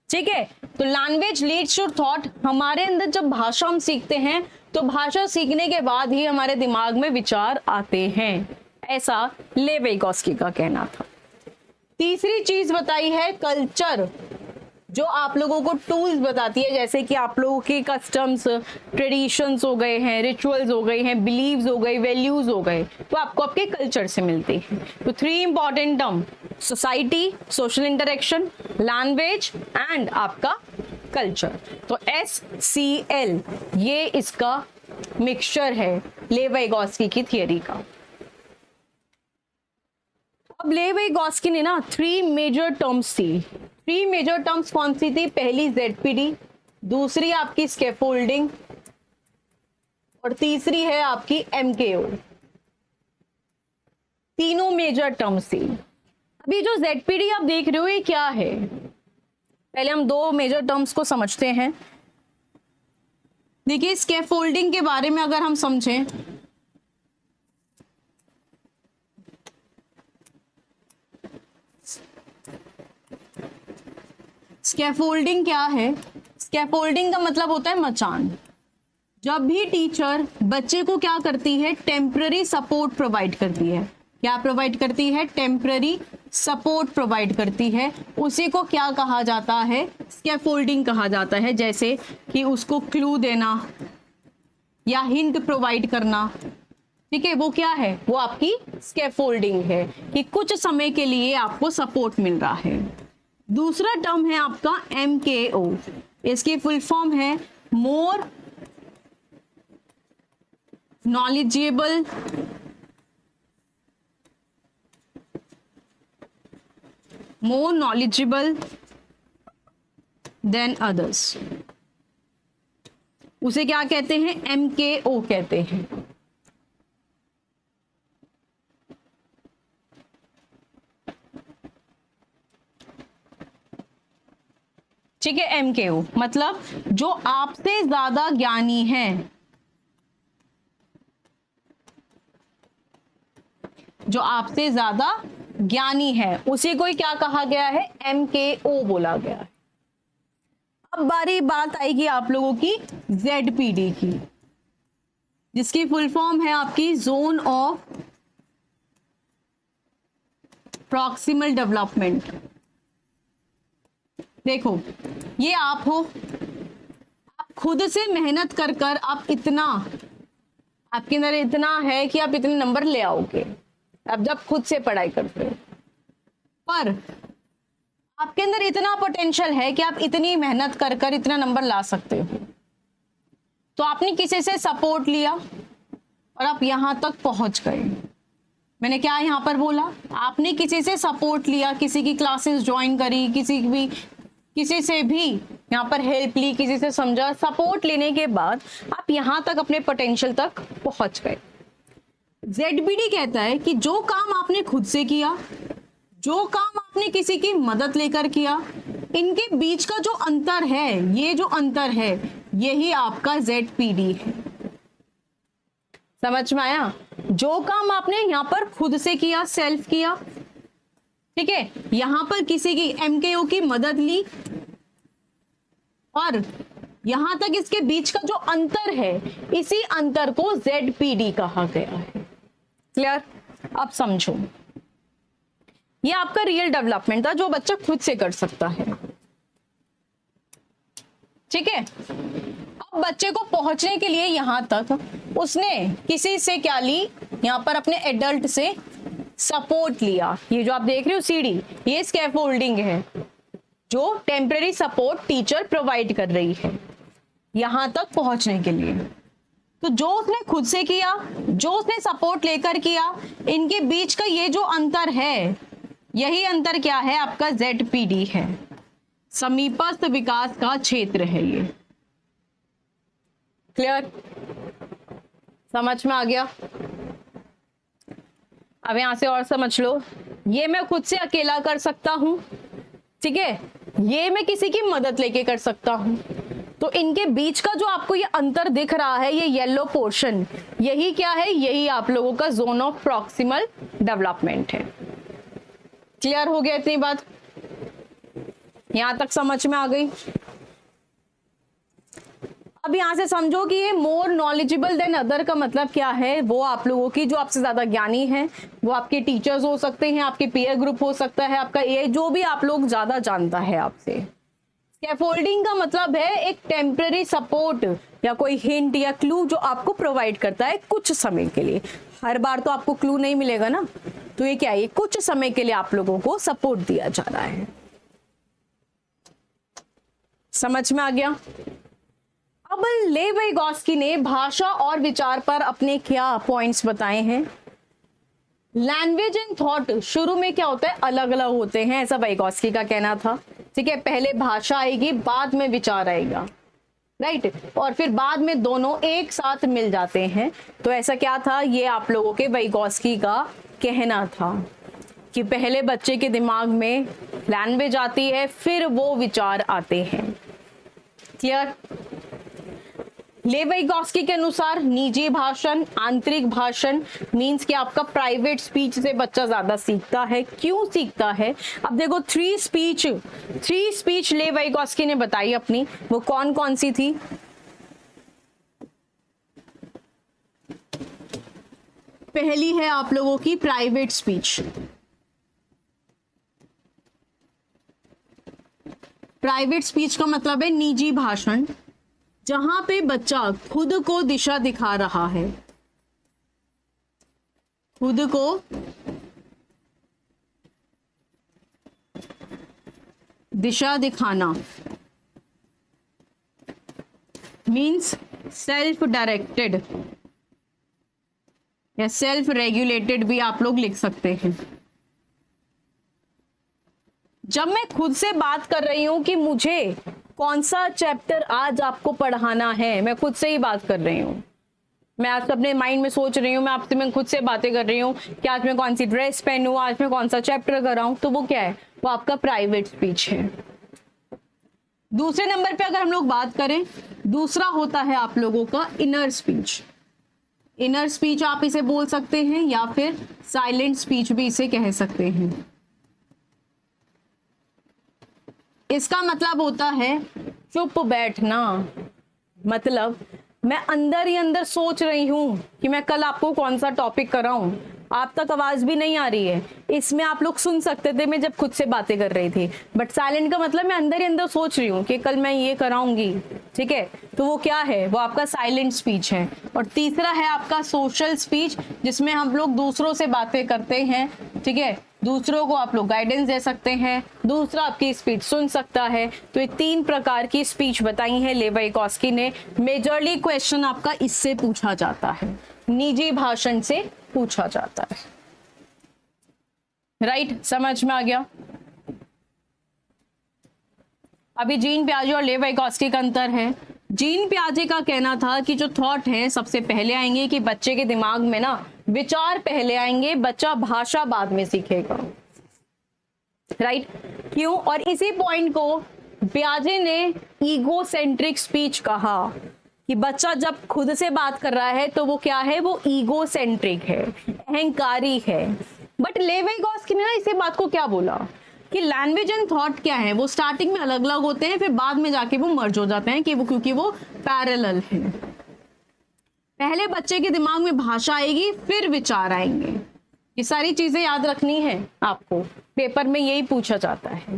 ठीक है, तो लैंग्वेज लीड्स टू थॉट। हमारे अंदर जब भाषा हम सीखते हैं तो भाषा सीखने के बाद ही हमारे दिमाग में विचार आते हैं, ऐसा ले-वाइगोस्की का कहना था। तीसरी चीज बताई है कल्चर, जो आप लोगों को टूल्स बताती है, जैसे कि आप लोगों के कस्टम्स, ट्रेडिशंस हो गए हैं, रिचुअल्स हो गए हैं, बिलीव्स हो गए, वैल्यूज हो गए, तो आपको आपके कल्चर से मिलती है। तो 3 important term, society, social interaction, language and आपका कल्चर। तो SCL ये इसका मिक्सचर है ले-वाइगोस्की की थियरी का। अब ले-वाइगोस्की ने ना 3 मेजर टर्म्स थी। 3 मेजर टर्म्स कौन सी थी? पहली ZPD, दूसरी आपकी स्कैफोल्डिंग और तीसरी है आपकी MKO। तीनों मेजर टर्म्स थी। अभी जो ZPD आप देख रहे हो ये क्या है? पहले हम 2 मेजर टर्म्स को समझते हैं। देखिए, स्कैफोल्डिंग के बारे में अगर हम समझें, स्कैफोल्डिंग क्या है? स्कैफोल्डिंग का मतलब होता है मचान। जब भी टीचर बच्चे को क्या करती है? टेम्पररी सपोर्ट प्रोवाइड करती है। क्या प्रोवाइड करती है? टेम्पररी सपोर्ट प्रोवाइड करती है। उसी को क्या कहा जाता है? स्कैफोल्डिंग कहा जाता है। जैसे कि उसको क्लू देना या हिंट प्रोवाइड करना, ठीक है, वो क्या है? वो आपकी स्कैफोल्डिंग है कि कुछ समय के लिए आपको सपोर्ट मिल रहा है। दूसरा टर्म है आपका MKO। इसकी फुल फॉर्म है मोर नॉलेजेबल देन अदर्स। उसे क्या कहते हैं? MKO कहते हैं। ठीक है, MKO मतलब जो आपसे ज्यादा ज्ञानी है, जो आपसे ज्यादा ज्ञानी है, उसी को ही क्या कहा गया है? MKO बोला गया है। अब बात आएगी आप लोगों की ZPD की, जिसकी फुल फॉर्म है आपकी जोन ऑफ प्रॉक्सिमल डेवलपमेंट। देखो, ये आप हो, आप खुद से मेहनत कर कर आप इतना, आपके अंदर इतना है कि आप इतने नंबर ले आओगे, आप जब खुद से पढ़ाई करते हो। पर आपके अंदर इतना पोटेंशियल है कि आप इतनी मेहनत कर कर इतना नंबर ला सकते हो। तो आपने किसी से सपोर्ट लिया और आप यहां तक पहुंच गए। मैंने क्या यहां पर बोला? आपने किसी से सपोर्ट लिया, किसी की क्लासेस ज्वाइन करी, किसी से भी यहाँ पर हेल्प ली, किसी से समझा, सपोर्ट लेने के बाद आप यहां तक अपने पोटेंशियल तक पहुंच गए। ZBD कहता है कि जो काम आपने खुद से किया, जो काम आपने किसी की मदद लेकर किया, इनके बीच का जो अंतर है, ये जो अंतर है, यही आपका ZPD है। समझ में आया? जो काम आपने यहां पर खुद से किया, सेल्फ किया, ठीक है, यहां पर किसी की MKO की मदद ली, और यहां तक इसके बीच का जो अंतर है, इसी अंतर को ZPD कहा गया है। क्लियर? अब समझो, ये आपका रियल डेवलपमेंट था जो बच्चा खुद से कर सकता है। ठीक है, अब बच्चे को पहुंचने के लिए यहां तक उसने किसी से क्या ली, यहां पर अपने एडल्ट से सपोर्ट लिया। ये जो आप देख रहे हो सीढ़ी, ये स्कैफोल्डिंग है जो टेम्पररी सपोर्ट टीचर प्रोवाइड कर रही है यहां तक पहुंचने के लिए। तो जो उसने खुद से किया, जो उसने सपोर्ट लेकर किया, इनके बीच का ये जो अंतर है, यही अंतर क्या है आपका ZPD है, समीपस्थ विकास का क्षेत्र है ये। क्लियर, समझ में आ गया? अब यहां से और समझ लो, ये मैं खुद से अकेला कर सकता हूं, ठीक है, ये मैं किसी की मदद लेके कर सकता हूं। तो इनके बीच का जो आपको ये अंतर दिख रहा है, ये येलो पोर्शन, यही क्या है, यही आप लोगों का जोन ऑफ प्रॉक्सिमल डेवलपमेंट है। क्लियर हो गया इतनी बात? यहां तक समझ में आ गई? अब यहां से समझो कि ये मोर नॉलेजेबल देन अदर का मतलब क्या है। वो आप लोगों की जो आपसे ज्यादा ज्ञानी हैं, वो आपके टीचर्स हो सकते हैं, आपके पीयर ग्रुप हो सकता है, आपका ये जो भी आप लोग ज्यादा जानता है आपसे। स्कैफोल्डिंग का मतलब है एक टेम्पररी सपोर्ट या कोई हिंट या क्लू जो आपको प्रोवाइड करता है कुछ समय के लिए। हर बार तो आपको क्लू नहीं मिलेगा ना, तो ये क्या है, कुछ समय के लिए आप लोगों को सपोर्ट दिया जा रहा है। समझ में आ गया? अब लेव वाइगोत्स्की ने भाषा और विचार पर अपने क्या पॉइंट्स बताए हैं। लैंग्वेज एंड थॉट शुरू में क्या होता है, अलग अलग होते हैं, ऐसा वाइगोत्स्की का कहना था। ठीक है, पहले भाषा आएगी, बाद में विचार आएगा, राइट, और फिर बाद में दोनों एक साथ मिल जाते हैं। तो ऐसा क्या था, ये आप लोगों के वाइगोत्स्की का कहना था कि पहले बच्चे के दिमाग में लैंग्वेज आती है, फिर वो विचार आते हैं। क्लियर? लेव वाइगोत्स्की के अनुसार निजी भाषण, आंतरिक भाषण मींस कि आपका प्राइवेट स्पीच से बच्चा ज्यादा सीखता है। क्यों सीखता है? अब देखो, थ्री स्पीच लेव वाइगोत्स्की ने बताई अपनी, वो कौन कौन सी थी? पहली है आप लोगों की प्राइवेट स्पीच। प्राइवेट स्पीच का मतलब है निजी भाषण, जहां पे बच्चा खुद को दिशा दिखा रहा है, खुद को दिशा दिखाना मीन्स सेल्फ डायरेक्टेड या सेल्फ रेगुलेटेड भी आप लोग लिख सकते हैं। जब मैं खुद से बात कर रही हूं कि मुझे कौन सा चैप्टर आज आपको पढ़ाना है, मैं खुद से ही बात कर रही हूँ, मैं आज अपने माइंड में सोच रही हूँ, मैं खुद से बातें कर रही हूँ कि आज मैं कौन सी ड्रेस पहनूं, आज मैं कौन सा चैप्टर कराऊं, तो वो क्या है, वो आपका प्राइवेट स्पीच है। दूसरे नंबर पे अगर हम लोग बात करें, दूसरा होता है आप लोगों का इनर स्पीच। इनर स्पीच आप इसे बोल सकते हैं या फिर साइलेंट स्पीच भी इसे कह सकते हैं। इसका मतलब होता है चुप बैठना, मतलब मैं अंदर ही अंदर सोच रही हूं कि मैं कल आपको कौन सा टॉपिक कराऊं, आप तक आवाज भी नहीं आ रही है, इसमें आप लोग सुन सकते थे मैं जब खुद से बातें कर रही थी, बट साइलेंट का मतलब मैं अंदर ही अंदर सोच रही हूँ कि कल मैं ये कराऊंगी। ठीक है, तो वो क्या है, वो आपका साइलेंट स्पीच है। और तीसरा है आपका सोशल स्पीच, जिसमें हम लोग दूसरों से बातें करते हैं। ठीक है, दूसरों को आप लोग गाइडेंस दे सकते हैं, दूसरा आपकी स्पीच सुन सकता है। तो ये तीन प्रकार की स्पीच बताई है लेव वाइगोत्स्की ने। मेजरली क्वेश्चन आपका इससे पूछा जाता है, निजी भाषण से पूछा जाता है। राइट, समझ में आ गया? अभी जीन पियाजे और लेव वाइगोत्स्की का अंतर है। जीन पियाजे का कहना था कि जो थॉट है सबसे पहले आएंगे, कि बच्चे के दिमाग में ना विचार पहले आएंगे, बच्चा भाषा बाद में सीखेगा। राइट, क्यों? और इसी पॉइंट को पियाजे ने ईगोसेंट्रिक स्पीच कहा कि बच्चा जब खुद से बात कर रहा है तो वो क्या है, वो ईगोसेंट्रिक है, अहंकारी है। बट लेव वाइगोत्स्की ने ना इसी बात को क्या बोला कि लैंग्वेज एंड थॉट क्या है, वो स्टार्टिंग में अलग अलग होते हैं, फिर बाद में जाके वो मर्ज हो जाते हैं, कि वो क्योंकि वो पैरेलल है। पहले बच्चे के दिमाग में भाषा आएगी, फिर विचार आएंगे। ये सारी चीजें याद रखनी है आपको, पेपर में यही पूछा जाता है।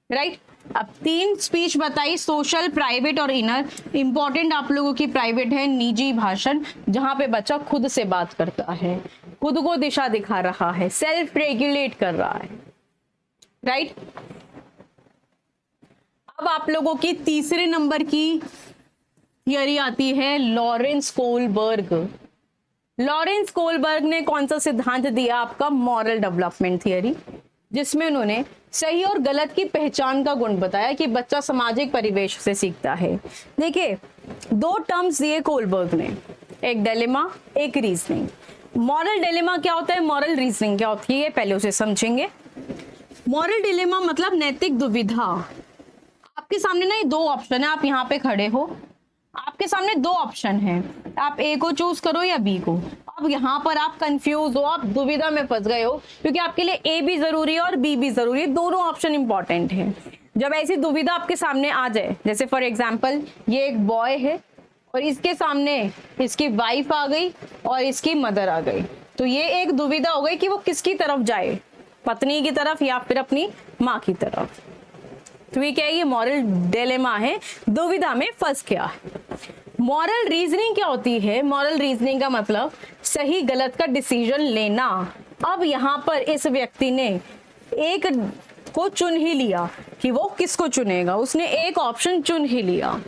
राइट, अब 3 स्पीच बताई, सोशल, प्राइवेट और इनर। इंपॉर्टेंट आप लोगों की प्राइवेट है, निजी भाषण, जहां पे बच्चा खुद से बात करता है, खुद को दिशा दिखा रहा है, सेल्फ रेगुलेट कर रहा है, राइट। अब आप लोगों की तीसरे नंबर की थियरी आती है लॉरेंस कोलबर्ग। लॉरेंस कोलबर्ग ने कौन सा सिद्धांत दिया आपका? मॉरल डेवलपमेंट थियरी, जिसमें उन्होंने सही और गलत की पहचान का गुण बताया कि बच्चा सामाजिक परिवेश से सीखता है। देखिए 2 टर्म्स दिए कोलबर्ग ने, एक डिलेमा, एक रीजनिंग। मॉरल डिलेमा क्या होता है, मॉरल रीजनिंग क्या होती है, पहले उसे समझेंगे। मॉरल डिलेमा मतलब नैतिक दुविधा। आपके सामने ना ये 2 ऑप्शन है, आप यहाँ पे खड़े हो, आपके सामने 2 ऑप्शन है, आप ए को चूज करो या बी को। अब यहाँ पर आप कंफ्यूज हो, आप दुविधा में फंस गए हो, क्योंकि आपके लिए ए भी जरूरी है और बी भी जरूरी है, दोनों ऑप्शन इंपॉर्टेंट है। जब ऐसी दुविधा आपके सामने आ जाए, जैसे फॉर एग्जाम्पल ये एक बॉय है और इसके सामने इसकी वाइफ आ गई और इसकी मदर आ गई, तो ये एक दुविधा हो गई कि वो किसकी तरफ जाए, पत्नी की तरफ या फिर अपनी माँ की तरफ। तो ये क्या है, ये मॉरल डिलेमा है, दुविधा में फंस गया है। मॉरल रीजनिंग क्या होती है? मॉरल रीजनिंग का मतलब सही गलत का डिसीजन लेना। अब यहाँ पर इस व्यक्ति ने एक को चुन ही लिया कि वो किसको चुनेगा, उसने एक ऑप्शन चुन ही लिया।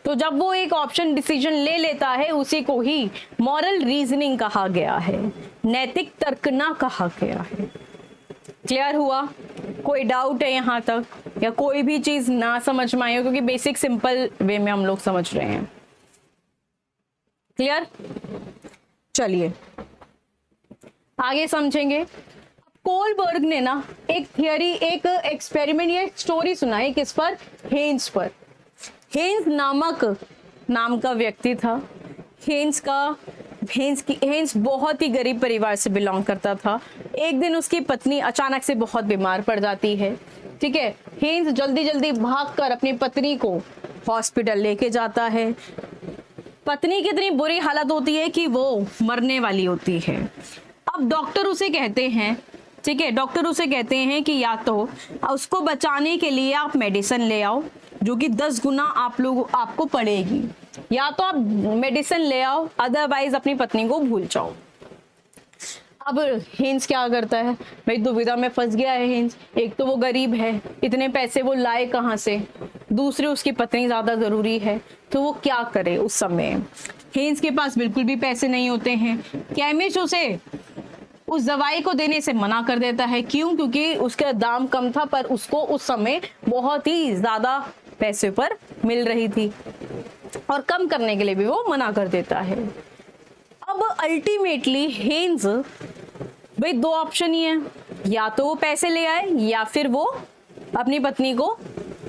तो जब वो एक ऑप्शन डिसीजन ले लेता है, उसी को ही मॉरल रीजनिंग कहा गया है, नैतिक तर्कना कहा गया है। क्लियर हुआ? कोई डाउट है यहाँ तक, या कोई भी चीज ना समझ में आई हो? क्योंकि बेसिक सिंपल वे में हम लोग समझ रहे हैं। क्लियर? चलिए आगे समझेंगे। कोलबर्ग ने ना एक थियरी, एक एक्सपेरिमेंट, ये स्टोरी सुनाई किस पर? हेन्स पर। हेन्स नाम का व्यक्ति था। हेन्स बहुत ही गरीब परिवार से बिलोंग करता था। एक दिन उसकी पत्नी अचानक से बहुत बीमार पड़ जाती है, ठीक है। हेन्स जल्दी जल्दी भागकर अपनी पत्नी को हॉस्पिटल लेके जाता है। पत्नी की इतनी बुरी हालत होती है कि वो मरने वाली होती है। अब डॉक्टर उसे कहते हैं, ठीक है, डॉक्टर उसे कहते हैं कि या तो उसको बचाने के लिए आप मेडिसिन ले आओ, जो कि 10 गुना आपको पड़ेगी, या तो आप मेडिसिन ले आओ, अदरवाइज अपनी पत्नी को भूल जाओ। अब हेन्स क्या करता है भाई, दुविधा में फंस गया है हेन्स। एक तो वो गरीब है, इतने पैसे वो लाए कहाँ से, दूसरी उसकी पत्नी ज्यादा जरूरी है, तो वो क्या करे उस समय। हेन्स के पास बिल्कुल भी पैसे नहीं होते हैं। केमिस्ट उसे उस दवाई को देने से मना कर देता है। क्यों? क्योंकि उसका दाम कम था, पर उसको उस समय बहुत ही ज्यादा पैसे पर मिल रही थी, और कम करने के लिए भी वो मना कर देता है। अब अल्टीमेटली हेन्स, भाई 2 ऑप्शन ही है, या तो वो पैसे ले आए या फिर वो अपनी पत्नी को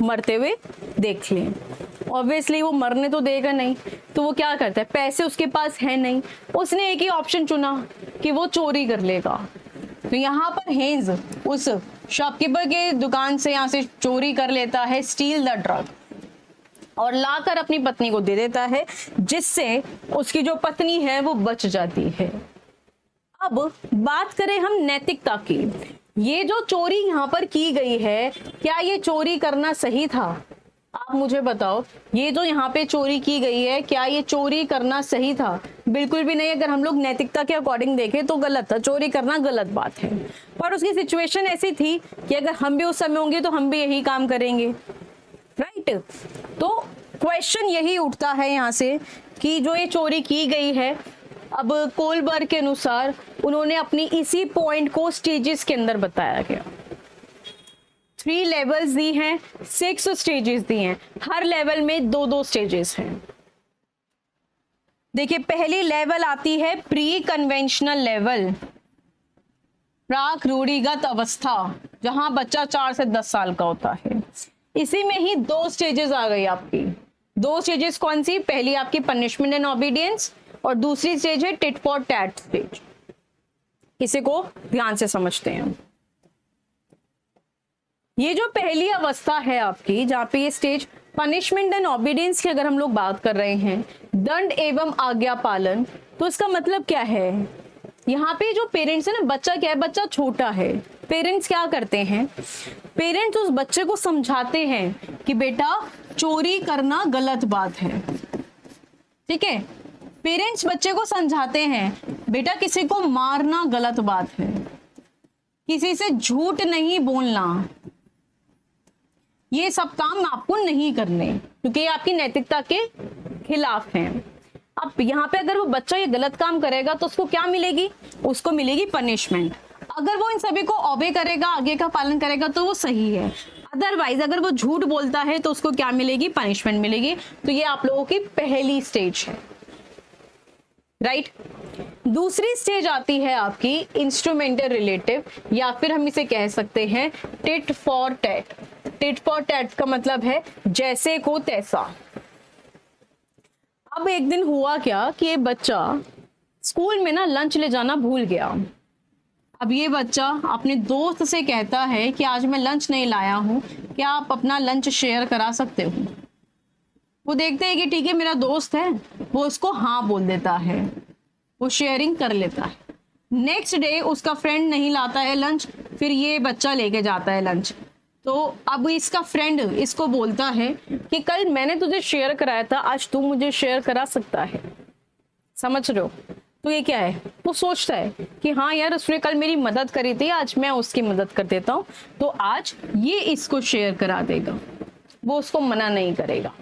मरते हुए देख ले। ऑब्वियसली वो मरने तो देगा नहीं, तो वो क्या करता है, पैसे उसके पास है नहीं, उसने एक ही ऑप्शन चुना कि वो चोरी कर लेगा। तो यहाँ पर हेन्स उस शॉपकीपर के दुकान से यहाँ से चोरी कर लेता है, स्टील द ड्रग, और लाकर अपनी पत्नी को दे देता है, जिससे उसकी जो पत्नी है वो बच जाती है। अब बात करें हम नैतिकता की। ये जो चोरी यहाँ पर की गई है, क्या ये चोरी करना सही था? आप मुझे बताओ, ये जो यहाँ पे चोरी की गई है, क्या ये चोरी करना सही था? बिल्कुल भी नहीं। अगर हम लोग नैतिकता के अकॉर्डिंग देखें तो गलत था, चोरी करना गलत बात है। पर उसकी सिचुएशन ऐसी थी कि अगर हम भी उस समय होंगे तो हम भी यही काम करेंगे, राइट। तो क्वेश्चन यही उठता है यहाँ से कि जो ये चोरी की गई है, अब कोलबर्ग के अनुसार उन्होंने अपनी इसी पॉइंट को स्टेजेस के अंदर बताया गया। 3 लेवल्स दी हैं, 6 स्टेजेस दी हैं, हर लेवल में 2-2 स्टेजेस हैं। देखिए पहली लेवल आती है प्री कन्वेंशनल लेवल, प्राक रूढ़िगत अवस्था, जहां बच्चा 4 से 10 साल का होता है। इसी में ही 2 स्टेजेस आ गई आपकी। 2 स्टेजेस कौन सी? पहली आपकी पनिशमेंट एंड ओबीडियंस, और दूसरी स्टेज है टिट फॉर टैट स्टेज। इसी को ध्यान से समझते हैं। ये जो पहली अवस्था है आपकी, जहां पे ये स्टेज पनिशमेंट एंड ओबीडियंस की अगर हम लोग बात कर रहे हैं, दंड एवं आज्ञा पालन, तो इसका मतलब क्या है? यहाँ पे जो पेरेंट्स है ना, बच्चा क्या है, बच्चा छोटा है, पेरेंट्स क्या करते हैं, पेरेंट्स उस बच्चे को समझाते हैं कि बेटा चोरी करना गलत बात है, ठीक है। पेरेंट्स बच्चे को समझाते हैं बेटा किसी को मारना गलत बात है, किसी से झूठ नहीं बोलना, ये सब काम आपको नहीं करने, क्योंकि ये आपकी नैतिकता के खिलाफ हैं। अब यहाँ पे अगर वो बच्चा ये गलत काम करेगा तो उसको क्या मिलेगी? उसको मिलेगी पनिशमेंट। अगर वो इन सभी को ओबे करेगा, आगे का पालन करेगा तो वो सही है। अदरवाइज अगर वो झूठ बोलता है तो उसको क्या मिलेगी? पनिशमेंट मिलेगी। तो ये आप लोगों की पहली स्टेज है, राइट। दूसरी स्टेज आती है आपकी इंस्ट्रूमेंटल रिलेटिव, या फिर हम इसे कह सकते हैं tit for tat. Tit for tat का मतलब है जैसे को तैसा। अब एक दिन हुआ क्या कि ये बच्चा स्कूल में ना लंच ले जाना भूल गया। अब ये बच्चा अपने दोस्त से कहता है कि आज मैं लंच नहीं लाया हूं, क्या आप अपना लंच शेयर करा सकते हो? वो देखते हैं कि ठीक है मेरा दोस्त है, वो उसको हाँ बोल देता है, वो शेयरिंग कर लेता है। नेक्स्ट डे उसका फ्रेंड नहीं लाता है लंच, फिर ये बच्चा लेके जाता है लंच। तो अब इसका फ्रेंड इसको बोलता है कि कल मैंने तुझे शेयर कराया था, आज तू मुझे शेयर करा सकता है। समझ रहे हो? तो ये क्या है? वो सोचता है कि हाँ यार उसने कल मेरी मदद करी थी, आज मैं उसकी मदद कर देता हूँ, तो आज ये इसको शेयर करा देगा, वो उसको मना नहीं करेगा।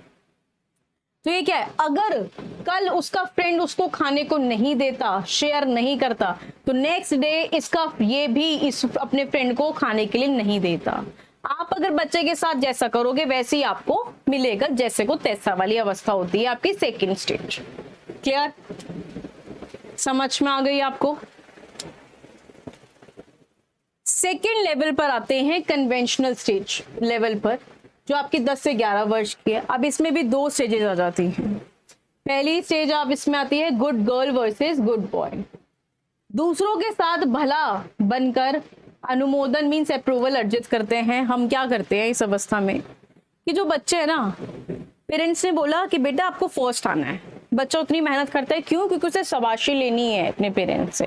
तो ये क्या है? अगर कल उसका फ्रेंड उसको खाने को नहीं देता, शेयर नहीं करता, तो नेक्स्ट डे इसका ये भी इस अपने फ्रेंड को खाने के लिए नहीं देता। आप अगर बच्चे के साथ जैसा करोगे वैसे ही आपको मिलेगा, जैसे को तैसा वाली अवस्था होती है आपकी सेकंड स्टेज। क्लियर? समझ में आ गई आपको? सेकंड लेवल पर आते हैं कन्वेंशनल स्टेज लेवल पर, जो आपकी 10 से 11 वर्ष की है। अब इसमें भी दो स्टेजेस आ जाती हैं। पहली स्टेज आप इसमें आती है good girl versus good boy. दूसरों के साथ भला बनकर अनुमोदन मीन्स अप्रूवल अर्जित करते हैं। हम क्या करते हैं इस अवस्था में कि जो बच्चे है ना, पेरेंट्स ने बोला कि बेटा आपको फर्स्ट आना है, बच्चा उतनी मेहनत करता है। क्यों? क्योंकि उसे शाबाशी लेनी है अपने पेरेंट्स से,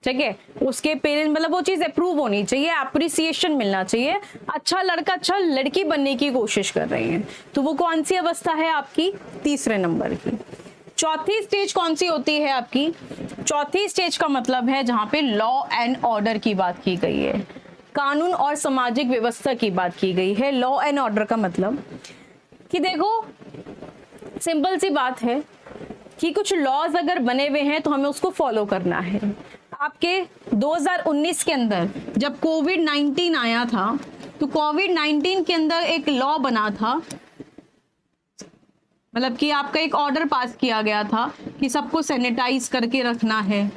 ठीक है। उसके पेरेंट्स मतलब वो चीज अप्रूव होनी चाहिए, अप्रिसिएशन मिलना चाहिए। अच्छा लड़का अच्छा लड़की बनने की कोशिश कर रहे हैं, तो वो कौन सी अवस्था है आपकी? तीसरे नंबर की। चौथी स्टेज कौन सी होती है आपकी? चौथी स्टेज का मतलब है जहां पे लॉ एंड ऑर्डर की बात की गई है, कानून और सामाजिक व्यवस्था की बात की गई है। लॉ एंड ऑर्डर का मतलब कि देखो सिंपल सी बात है कि कुछ लॉज अगर बने हुए हैं तो हमें उसको फॉलो करना है। आपके 2019 के अंदर जब कोविड-19 आया था, तो कोविड-19 के अंदर एक लॉ बना था, मतलब कि आपका एक ऑर्डर पास किया गया था कि सबको सैनिटाइज करके रखना है,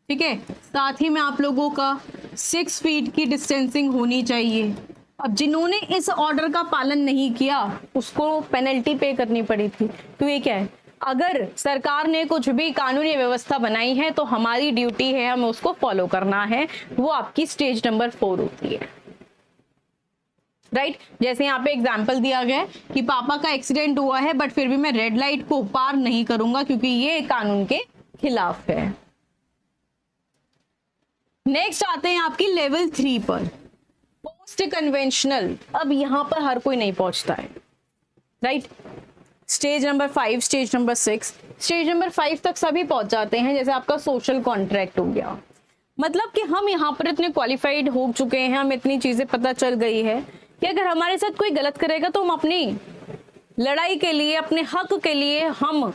ठीक है। साथ ही में आप लोगों का 6 फीट की डिस्टेंसिंग होनी चाहिए। अब जिन्होंने इस ऑर्डर का पालन नहीं किया उसको पेनल्टी पे करनी पड़ी थी। तो ये क्या है? अगर सरकार ने कुछ भी कानूनी व्यवस्था बनाई है तो हमारी ड्यूटी है हमें उसको फॉलो करना है। वो आपकी स्टेज नंबर 4 होती है, राइट। जैसे यहाँ पे एग्जाम्पल दिया गया है कि पापा का एक्सीडेंट हुआ है बट फिर भी मैं रेड लाइट को पार नहीं करूंगा क्योंकि ये कानून के खिलाफ है। नेक्स्ट आते हैं आपकी लेवल 3 पर, पोस्ट कन्वेंशनल। अब यहाँ पर हर कोई नहीं पहुंचता है, right. Stage number 5, stage number 6, stage number 5 तक सभी पहुंच जाते हैं। जैसे आपका सोशल कॉन्ट्रैक्ट हो गया, मतलब कि हम यहाँ पर इतने क्वालिफाइड हो चुके हैं, हमें इतनी चीजें पता चल गई है कि अगर हमारे साथ कोई गलत करेगा तो हम अपनी लड़ाई के लिए, अपने हक के लिए हम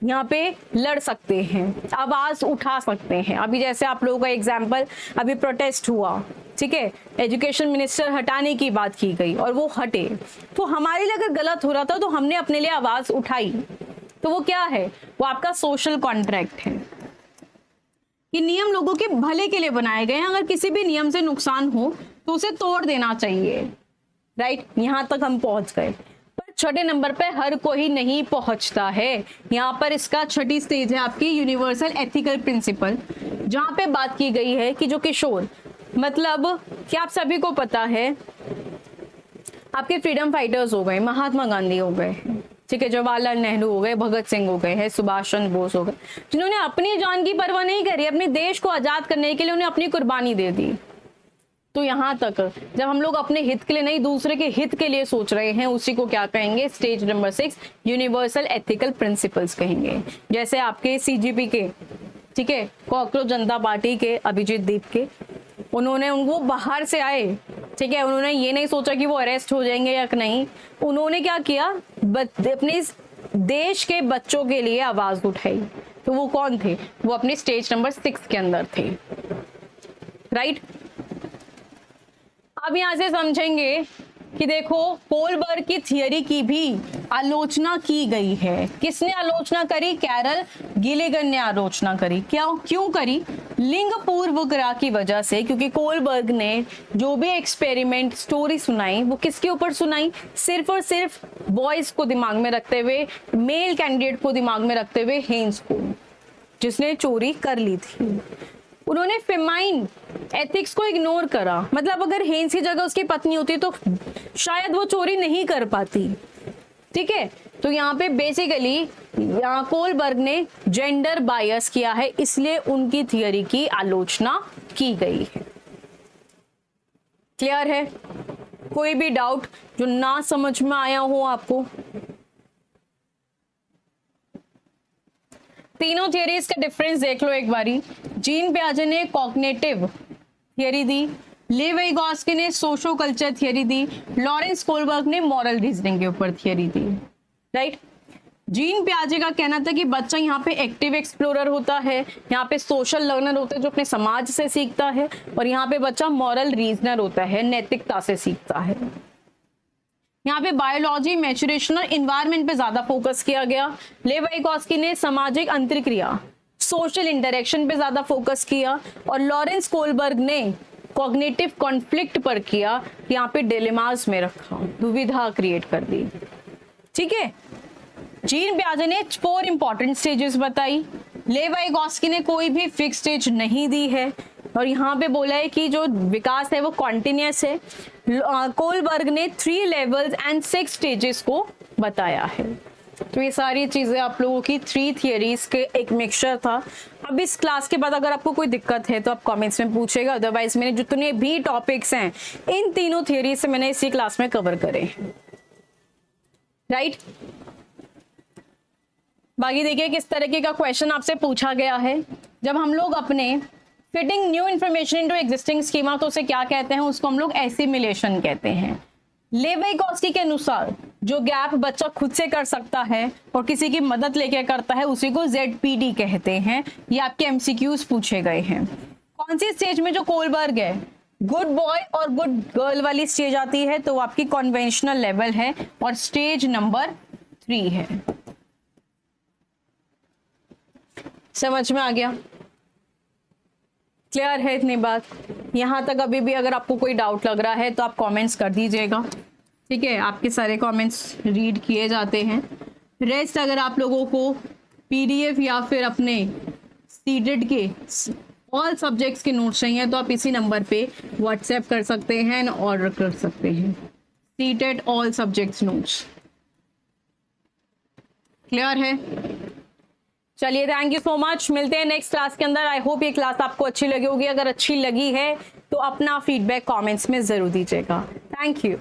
यहाँ पे लड़ सकते हैं, आवाज उठा सकते हैं। अभी जैसे आप लोगों का एग्जाम्पल, अभी प्रोटेस्ट हुआ, ठीक है, एजुकेशन मिनिस्टर हटाने की बात की गई और वो हटे, तो हमारे लिए अगर गलत हो रहा था तो हमने अपने लिए आवाज उठाई। तो वो क्या है? वो आपका सोशल कॉन्ट्रैक्ट है कि नियम लोगों के भले के लिए बनाए गए हैं। अगर किसी भी नियम से नुकसान हो तो उसे तोड़ देना चाहिए, राइट। यहां तक हम पहुंच गए। पर छठे नंबर पे हर कोई नहीं पहुंचता है। यहाँ पर इसका छठी स्टेज है आपकी यूनिवर्सल एथिकल प्रिंसिपल, जहां पे बात की गई है कि जो किशोर, मतलब कि आप सभी को पता है आपके फ्रीडम फाइटर्स हो गए, महात्मा गांधी हो गए, ठीक है, जवाहरलाल नेहरू हो गए, भगत सिंह हो गए हैं, सुभाष चंद्र बोस हो गए, जिन्होंने अपनी जान की परवाह नहीं करी, अपने देश को आजाद करने के लिए उन्हें अपनी कुर्बानी दे दी, तो यहाँ तक जब हम लोग अपने हित के लिए नहीं दूसरे के हित के लिए सोच रहे हैं, उसी को क्या कहेंगे, stage number 6 universal ethical principles कहेंगे। जैसे आपके सीजीपी के, ठीक है, कॉकरोच जनता पार्टी के अभिजीत दीप के, उनको बाहर से आए, ठीक है, उन्होंने ये नहीं सोचा कि वो अरेस्ट हो जाएंगे या नहीं, उन्होंने क्या किया, अपने देश के बच्चों के लिए आवाज उठाई। तो वो कौन थे, वो अपने स्टेज नंबर 6 के अंदर थे, राइट। अब यहां से समझेंगे कि देखो कोलबर्ग की थियरी की भी आलोचना की गई है। किसने आलोचना करी, कैरल गिलिगन ने आलोचना करी। क्यों करी, लिंग पूर्वग्रह की वजह से, क्योंकि कोलबर्ग ने जो भी एक्सपेरिमेंट स्टोरी सुनाई वो किसके ऊपर सुनाई, सिर्फ और सिर्फ बॉयज को दिमाग में रखते हुए, मेल कैंडिडेट को दिमाग में रखते हुए, हेन्स को, जिसने चोरी कर ली थी। उन्होंने फेमाइन एथिक्स को इग्नोर करा। मतलब अगर हेन्स की जगह उसकी पत्नी होती तो शायद वो चोरी नहीं कर पाती, ठीक है। तो यहाँ पे बेसिकली यहाँ कोलबर्ग ने जेंडर बायस किया है, इसलिए उनकी थियरी की आलोचना की गई है। क्लियर है, कोई भी डाउट जो ना समझ में आया हो आपको? तीनों थियरीज का डिफरेंस देख लो एक बारी। जीन पियाजे ने कॉग्निटिव थियरी दी, ले वेगोस्की ने सोशो कल्चर थियरी दी, लॉरेंस कोलबर्ग ने मॉरल रीजनिंग के ऊपर थियरी दी, राइट। जीन पियाजे का कहना था कि बच्चा यहाँ पे एक्टिव एक्सप्लोरर होता है, यहाँ पे सोशल लर्नर होता है जो अपने समाज से सीखता है, और यहाँ पे बच्चा मॉरल रीजनर होता है, नैतिकता से सीखता है। यहाँ पे बायोलॉजी, मैच्योरेशन और इन्वायरमेंट पे ज्यादा फोकस किया गया। ले वेगोस्की ने सामाजिक अंतर्क्रिया, सोशल इंटरेक्शन पे ज्यादा फोकस किया, और लॉरेंस कोलबर्ग ने कॉग्निटिव कॉन्फ्लिक्ट पर किया, यहाँ पे डिलेमास में रखा, दुविधा क्रिएट कर दी, ठीक है। जीन पियाजे ने 4 इंपॉर्टेंट स्टेजेस बताई, ले वेगोस्की ने कोई भी फिक्स स्टेज नहीं दी है, और यहाँ पे बोला है कि जो विकास है वो कॉन्टिन्यूस है। कोलबर्ग ने 3 लेवल्स एंड 6 स्टेजेस को बताया है। तो ये सारी चीजें आप लोगों की 3 थियरीज के एक मिक्सचर था। अब इस क्लास के बाद अगर आपको कोई दिक्कत है तो आप कमेंट्स में पूछेगा, अदरवाइज मैंने जितने भी टॉपिक्स हैं इन तीनों थियरी से मैंने इसी क्लास में कवर करे, राइट। बाकी देखिए किस तरीके का क्वेश्चन आपसे पूछा गया है। जब हम लोग अपने fitting new information into existing schema, तो उसे क्या कहते हैं, उसको हम लोग एसिमिलेशन कहते हैं। ले वेगोस्की के अनुसार जो गैप बच्चा खुद से कर सकता है और किसी की मदद लेके करता है, उसी को ZPD कहते हैं। ये आपके MCQs पूछे गए हैं। कौन सी स्टेज में जो कोलबर्ग है गुड बॉय और गुड गर्ल वाली स्टेज आती है, तो वो आपकी कन्वेंशनल लेवल है और स्टेज नंबर 3 है। समझ में आ गया, क्लियर है इतनी बात? यहां तक अभी भी अगर आपको कोई डाउट लग रहा है तो आप कमेंट्स कर दीजिएगा, ठीक है। आपके सारे कमेंट्स रीड किए जाते हैं। रेस्ट अगर आप लोगों को PDF या फिर अपने सीटेड के ऑल सब्जेक्ट्स के नोट्स चाहिए तो आप इसी नंबर पे व्हाट्सएप कर सकते हैं, ऑर्डर कर सकते हैं। Seated all subjects notes, clear है? चलिए, थैंक यू सो मच। मिलते हैं नेक्स्ट क्लास के अंदर। आई होप ये क्लास आपको अच्छी लगी होगी। अगर अच्छी लगी है तो अपना फीडबैक कमेंट्स में जरूर दीजिएगा। Thank you.